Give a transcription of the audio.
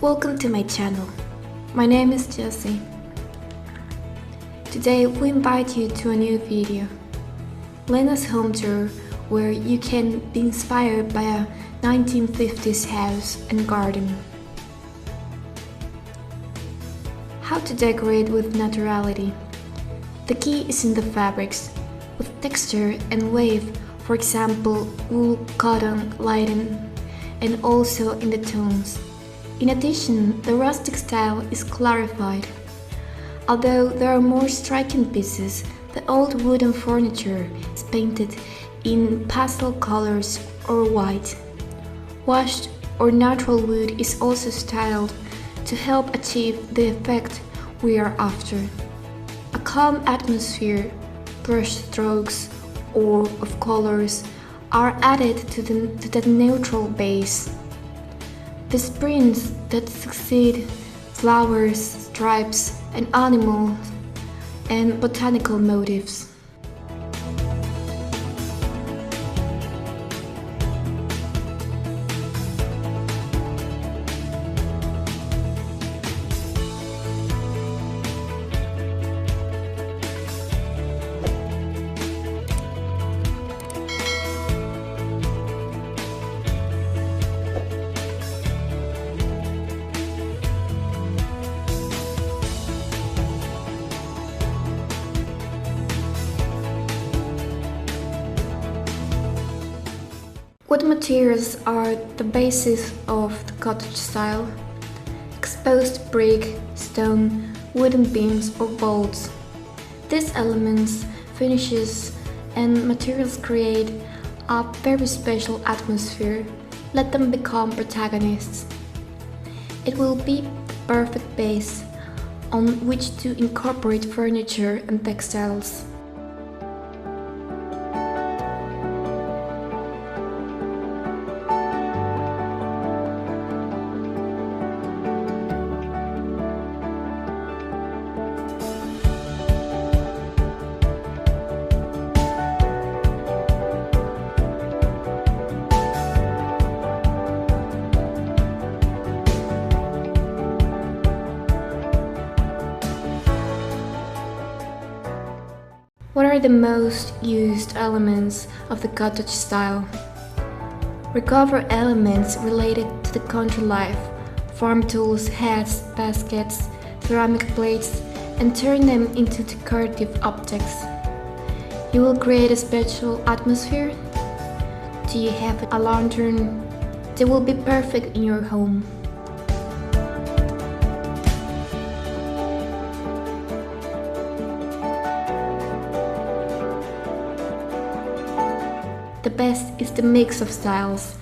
Welcome to my channel. My name is Jessie. Today we invite you to a new video, Lena's home tour, where you can be inspired by a 1950s house and garden. How to decorate with naturality. The key is in the fabrics, with texture and wave, for example wool, cotton, linen, and also in the tones. In addition, the rustic style is clarified. Although there are more striking pieces, the old wooden furniture is painted in pastel colors or white. Washed or natural wood is also styled to help achieve the effect we are after. A calm atmosphere, brushstrokes or of colors are added to the neutral base. The prints that succeed flowers, stripes, and animals and botanical motifs. What materials are the basis of the cottage style? Exposed brick, stone, wooden beams or bolts. These elements, finishes and materials create a very special atmosphere. Let them become protagonists. It will be the perfect base on which to incorporate furniture and textiles. What are the most used elements of the cottage style? Recover elements related to the country life, farm tools, hats, baskets, ceramic plates, and turn them into decorative objects. You will create a special atmosphere. Do you have a lantern? They will be perfect in your home. The best is the mix of styles.